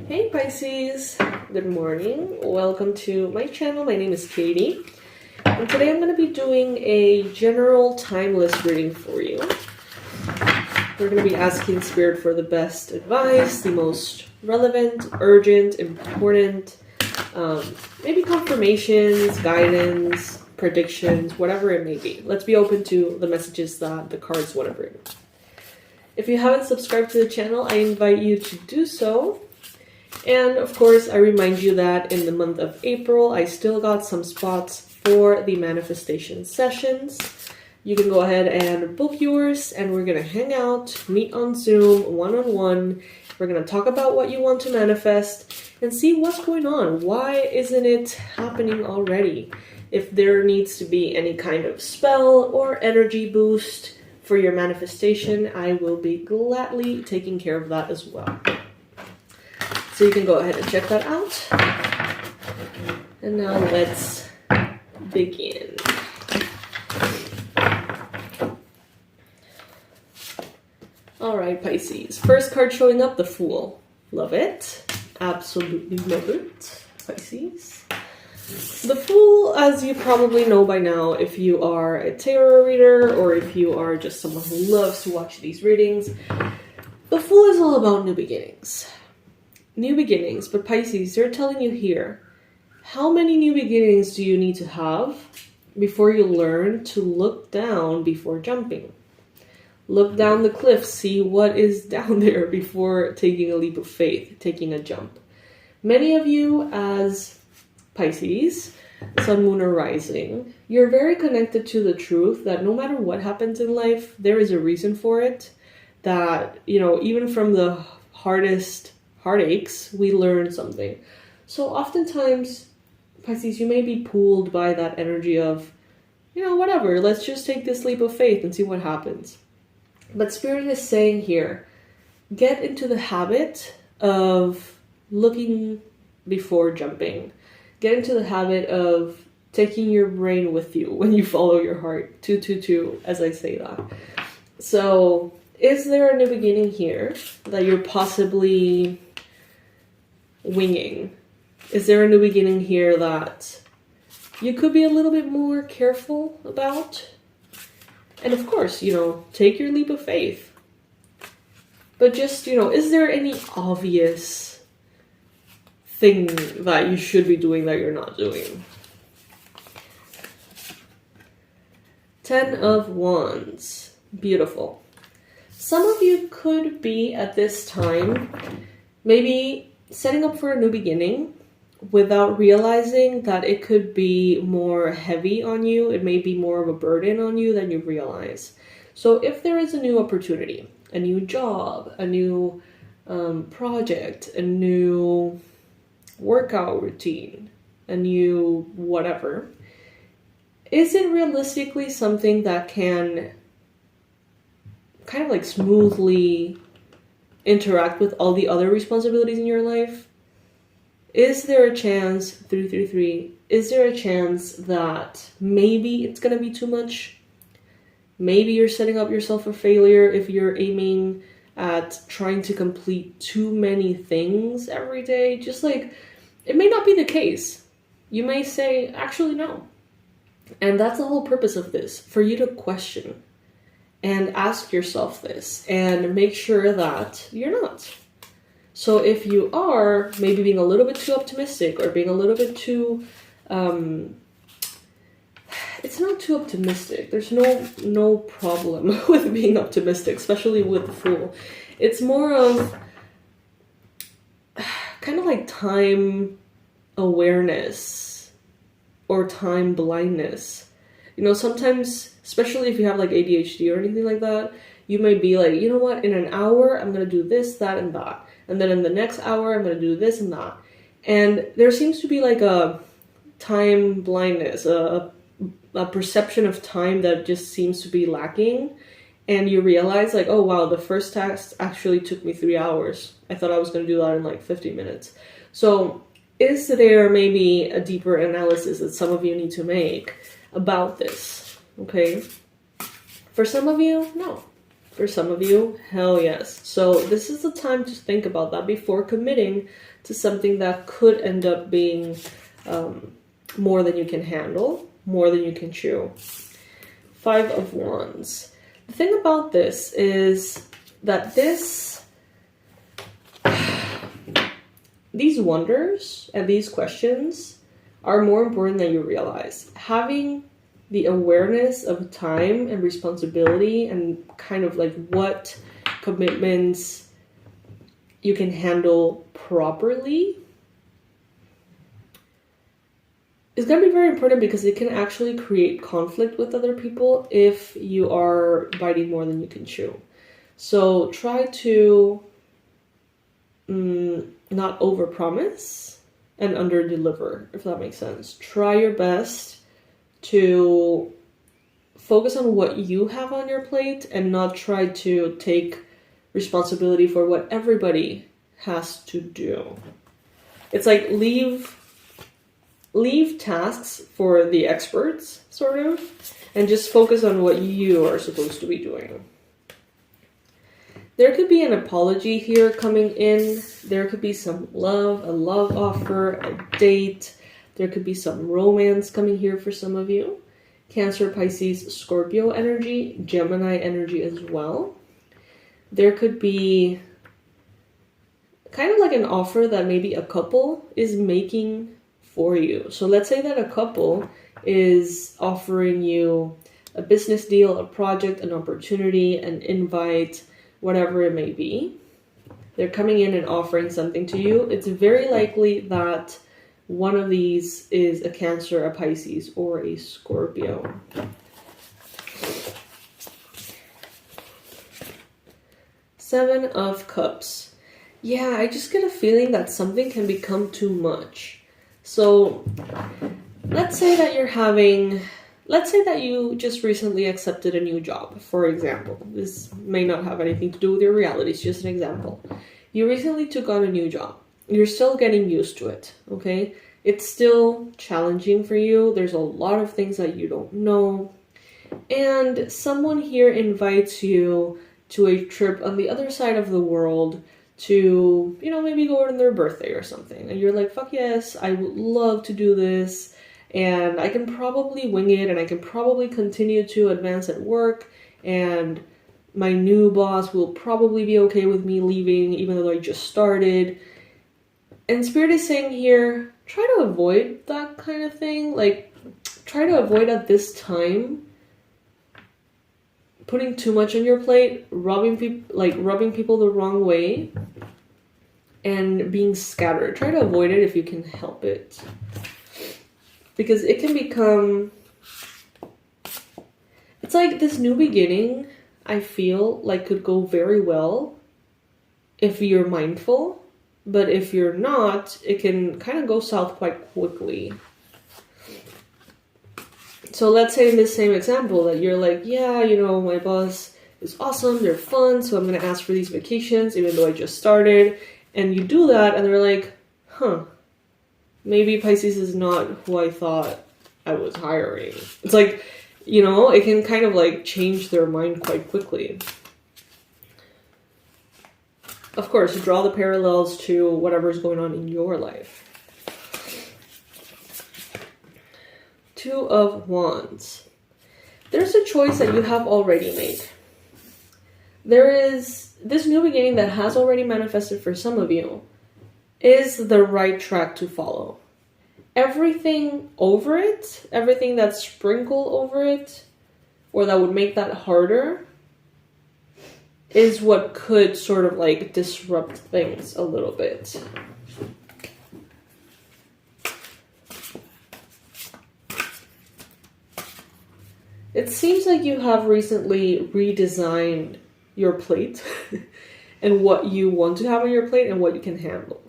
Hey Pisces, good morning. Welcome to my channel. My name is Katie, and today I'm going to be doing a general timeless reading for you. We're going to be asking Spirit for the best advice, the most relevant, urgent, important, maybe confirmations, guidance, predictions, whatever it may be. Let's be open to the messages that the cards want to bring. If you haven't subscribed to the channel, I invite you to do so. And of course, I remind you that in the month of April, I still got some spots for the manifestation sessions. You can go ahead and book yours, and we're going to hang out, meet on Zoom, one-on-one. We're going to talk about what you want to manifest and see what's going on. Why isn't it happening already? If there needs to be any kind of spell or energy boost for your manifestation, I will be gladly taking care of that as well. So you can go ahead and check that out. And now let's begin. Alright, Pisces. First card showing up, the Fool. Love it. Absolutely love it, Pisces. The Fool, as you probably know by now, if you are a tarot reader or if you are just someone who loves to watch these readings, the Fool is all about new beginnings. New beginnings, but Pisces, they're telling you here, how many new beginnings do you need to have before you learn to look down before jumping? Look down the cliff, see what is down there before taking a leap of faith, taking a jump. Many of you as Pisces, Sun, Moon, or Rising, you're very connected to the truth that no matter what happens in life, there is a reason for it. That, you know, even from the hardest heartaches, we learn something. So oftentimes, Pisces, you may be pulled by that energy of, you know, whatever, let's just take this leap of faith and see what happens. But Spirit is saying here, get into the habit of looking before jumping. Get into the habit of taking your brain with you when you follow your heart. 222, as I say that. So, is there a new beginning here that you're possibly winging? Is there a new beginning here that you could be a little bit more careful about? And of course, you know, take your leap of faith. But just, you know, is there any obvious thing that you should be doing that you're not doing? 10 of Wands. Beautiful. Some of you could be at this time maybe setting up for a new beginning without realizing that it could be more heavy on you. It may be more of a burden on you than you realize. So if there is a new opportunity, a new job, a new project, a new workout routine, a new whatever, is it realistically something that can kind of like smoothly interact with all the other responsibilities in your life? Is there a chance, 333, is there a chance that maybe it's going to be too much? Maybe you're setting up yourself for failure if you're aiming at trying to complete too many things every day. Just like, it may not be the case. You may say, actually, no. And that's the whole purpose of this, for you to question and ask yourself this and make sure that you're not. So if you are maybe being a little bit too optimistic or being a little bit too, it's not too optimistic. There's no problem with being optimistic, especially with the Fool. It's more of kind of like time awareness or time blindness. You know, sometimes, especially if you have like ADHD or anything like that, you may be like, you know what, in an hour, I'm going to do this, that, and that. And then in the next hour, I'm going to do this and that. And there seems to be like a time blindness, a perception of time that just seems to be lacking. And you realize like, oh wow, the first task actually took me 3 hours. I thought I was going to do that in like 50 minutes. So is there maybe a deeper analysis that some of you need to make about this? Okay. For some of you, no. For some of you, hell yes. So this is the time to think about that before committing to something that could end up being more than you can handle, more than you can chew. 5 of Wands. The thing about this is that these wonders and these questions are more important than you realize. Having the awareness of time and responsibility and kind of like what commitments you can handle properly is going to be very important, because it can actually create conflict with other people if you are biting more than you can chew. So try to not overpromise and underdeliver, if that makes sense. Try your best to focus on what you have on your plate and not try to take responsibility for what everybody has to do. It's like leave tasks for the experts, sort of, and just focus on what you are supposed to be doing. There could be an apology here coming in. There could be some love, a love offer, a date. There could be some romance coming here for some of you. Cancer, Pisces, Scorpio energy, Gemini energy as well. There could be kind of like an offer that maybe a couple is making for you. So let's say that a couple is offering you a business deal, a project, an opportunity, an invite, whatever it may be. They're coming in and offering something to you. It's very likely that one of these is a Cancer, a Pisces, or a Scorpio. Seven of Cups. Yeah, I just get a feeling that something can become too much. So let's say that you just recently accepted a new job, for example. This may not have anything to do with your reality, it's just an example. You recently took on a new job. You're still getting used to it, okay? It's still challenging for you. There's a lot of things that you don't know. And someone here invites you to a trip on the other side of the world to, maybe go on their birthday or something. And you're like, fuck yes, I would love to do this. And I can probably wing it, and I can probably continue to advance at work. And my new boss will probably be okay with me leaving, even though I just started. And Spirit is saying here, try to avoid that kind of thing. Like, try to avoid at this time putting too much on your plate, rubbing people the wrong way, and being scattered. Try to avoid it if you can help it. Because it can become... It's like this new beginning, I feel like could go very well if you're mindful. But if you're not, it can kind of go south quite quickly. So let's say in this same example that you're like, yeah, my boss is awesome, they're fun, so I'm going to ask for these vacations even though I just started. And you do that and they're like, maybe Pisces is not who I thought I was hiring. It's like, it can kind of like change their mind quite quickly. Of course, draw the parallels to whatever's going on in your life. Two of Wands. There's a choice that you have already made. There is this new beginning that has already manifested for some of you is the right track to follow. Everything over it, everything that's sprinkled over it, or that would make that harder, is what could sort of like disrupt things a little bit. It seems like you have recently redesigned your plate and what you want to have on your plate and what you can handle.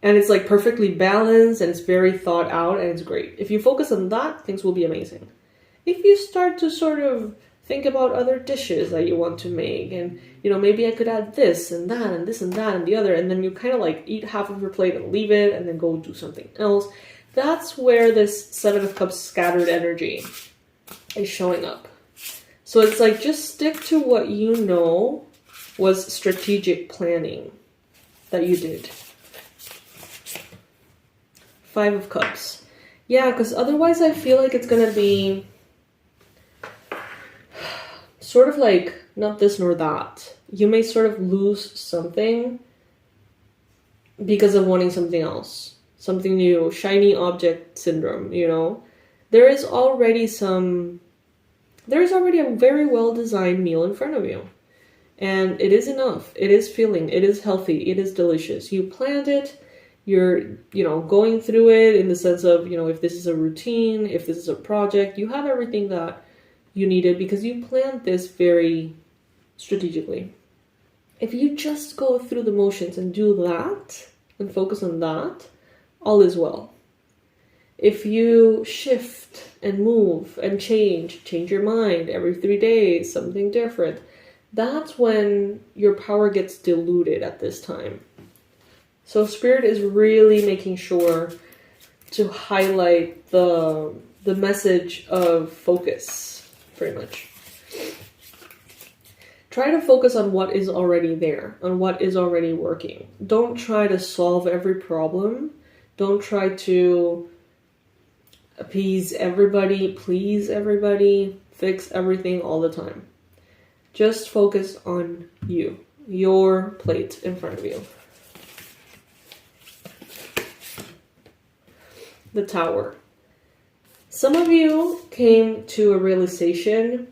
And it's like perfectly balanced and it's very thought out and it's great. If you focus on that, things will be amazing. If you start to sort of think about other dishes that you want to make and, maybe I could add this and that and this and that and the other, and then you kind of like eat half of your plate and leave it and then go do something else. That's where this Seven of Cups scattered energy is showing up. So it's like, just stick to what you know was strategic planning that you did. 5 of Cups. Yeah, because otherwise I feel like it's going to be sort of like not this nor that. You may sort of lose something because of wanting something else. Something new. Shiny object syndrome, you know? There is already a very well-designed meal in front of you. And it is enough. It is filling. It is healthy. It is delicious. You planned it. You're, going through it in the sense of, if this is a routine, if this is a project, you have everything that you needed because you planned this very strategically. If you just go through the motions and do that and focus on that, all is well. If you shift and move and change your mind every 3 days, something different, that's when your power gets diluted at this time. So Spirit is really making sure to highlight the message of focus, pretty much. Try to focus on what is already there, on what is already working. Don't try to solve every problem. Don't try to appease everybody, please everybody, fix everything all the time. Just focus on you, your plate in front of you. The Tower. Some of you came to a realization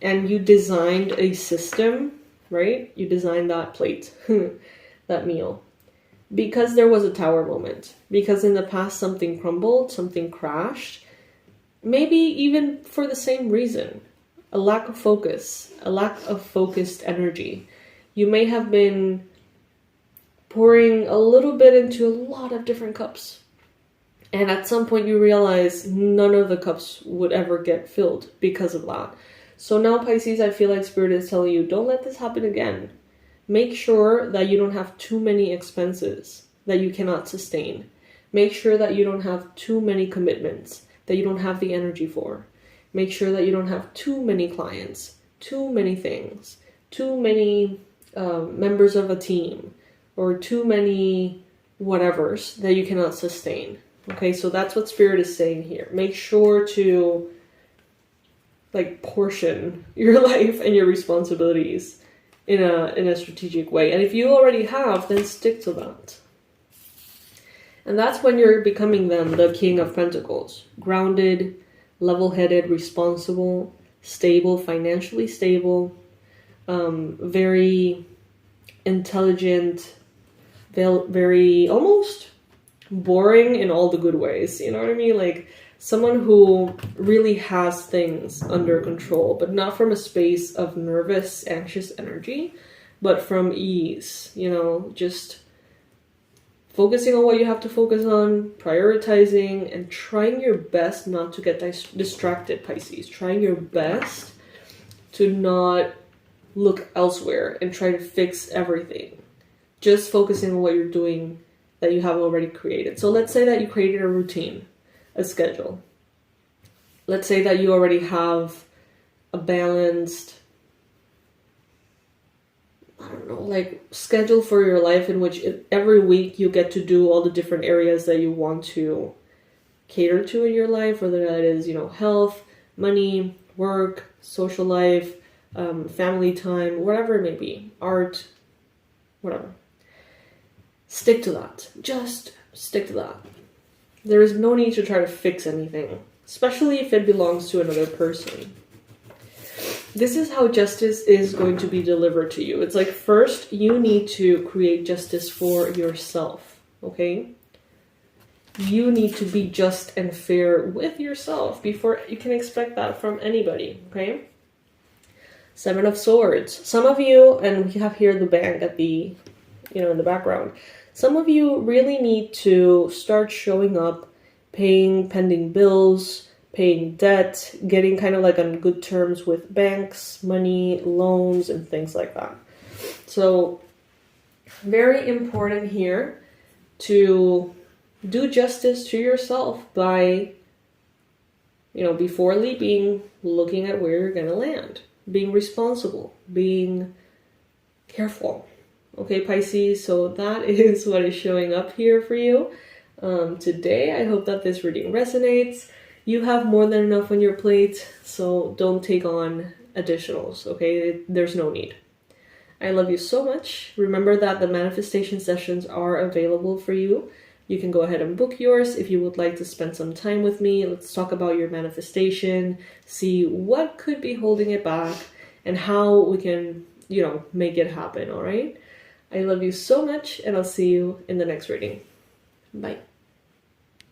and you designed a system, right? You designed that plate, that meal, because there was a tower moment. Because in the past something crumbled, something crashed, maybe even for the same reason. A lack of focus, a lack of focused energy. You may have been pouring a little bit into a lot of different cups. And at some point you realize none of the cups would ever get filled because of that. So now, Pisces, I feel like Spirit is telling you, don't let this happen again. Make sure that you don't have too many expenses that you cannot sustain. Make sure that you don't have too many commitments that you don't have the energy for. Make sure that you don't have too many clients, too many things, too many members of a team, or too many whatevers that you cannot sustain. Okay, so that's what Spirit is saying here. Make sure to portion your life and your responsibilities in a strategic way. And if you already have, then stick to that. And that's when you're becoming then the King of Pentacles. Grounded, level-headed, responsible, stable, financially stable, very intelligent, very almost boring in all the good ways. You know what I mean? Like someone who really has things under control, but not from a space of nervous, anxious energy, but from ease, just focusing on what you have to focus on, prioritizing, and trying your best not to get distracted, Pisces. Trying your best to not look elsewhere and try to fix everything. Just focusing on what you're doing that you have already created. So let's say that you created a routine, a schedule. Let's say that you already have a balanced, schedule for your life in which every week you get to do all the different areas that you want to cater to in your life, whether that is, health, money, work, social life, family time, whatever it may be, art, whatever. Stick to that. Just stick to that. There is no need to try to fix anything, especially if it belongs to another person. This is how justice is going to be delivered to you. It's like, first, you need to create justice for yourself, okay? You need to be just and fair with yourself before you can expect that from anybody, okay? 7 of Swords. Some of you, and we have here the bank at the, in the background. Some of you really need to start showing up, paying pending bills, paying debt, getting kind of on good terms with banks, money, loans, and things like that. So very important here to do justice to yourself by, before leaping, looking at where you're going to land. being responsible, being careful. Okay, Pisces, so that is what is showing up here for you today. I hope that this reading resonates. You have more than enough on your plate, so don't take on additionals, okay? There's no need. I love you so much. Remember that the manifestation sessions are available for you. You can go ahead and book yours if you would like to spend some time with me. Let's talk about your manifestation, see what could be holding it back, and how we can, make it happen, all right? I love you so much, and I'll see you in the next reading. Bye.